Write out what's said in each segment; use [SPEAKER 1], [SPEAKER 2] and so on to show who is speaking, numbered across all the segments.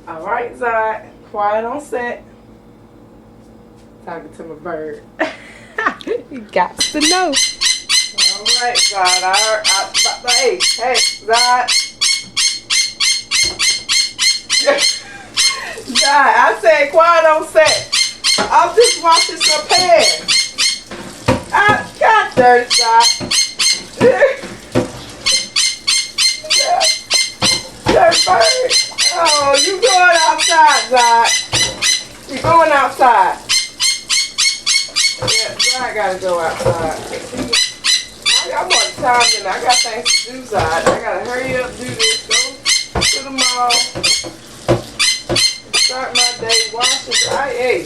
[SPEAKER 1] All right, Zod. Quiet on set. Talking to my bird. You got to know. All right, Zod. Hey, Zod. Zod, I said quiet on set. I'm just washing some pants. I got dirty, Zod. Dirty bird. Oh, you going outside, Zod. You going outside. Yeah, Zod gotta go outside. I got more time than I got things to do, Zod. I gotta hurry up, do this, go to the mall, start my day, wash and dry. Hey.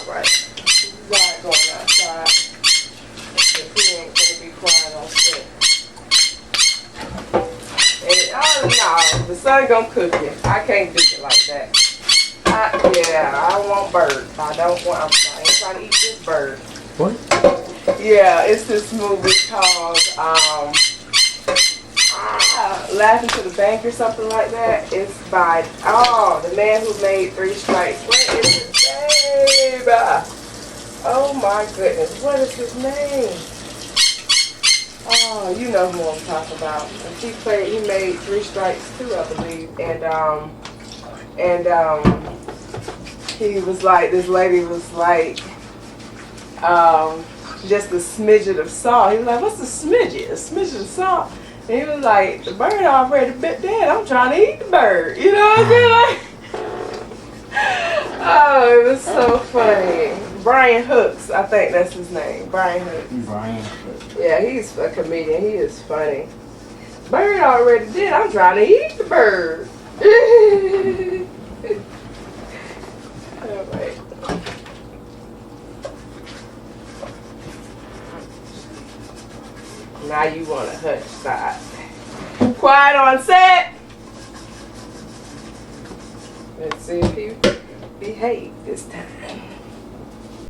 [SPEAKER 1] Alright. Zod going outside. If he ain't gonna be quiet on set. And oh no, the sun gonna cook it. I can't do it like that. Yeah, I want bird. I ain't trying to eat this bird.
[SPEAKER 2] What?
[SPEAKER 1] Yeah, it's this movie called Laughing to the Bank or something like that. It's by the man who made Three Strikes. What is his name? Oh my goodness, what is his name? Oh, you know who I'm talking about. And he made Three Strikes too, I believe. And he was like, this lady was like, just a smidget of salt. He was like, what's a smidget? A smidget of salt. And he was like, the bird already bit dead. I'm trying to eat the bird. You know what I'm saying? Like, oh, it was so funny. Brian Hooks, I think that's his name. Brian Hooks.
[SPEAKER 2] Brian Hooks.
[SPEAKER 1] Yeah, he's a comedian. He is funny. Bird already dead. I'm trying to eat the bird. All right. Now you want to hush, Zod. Quiet on set. Let's see if he behaved this time.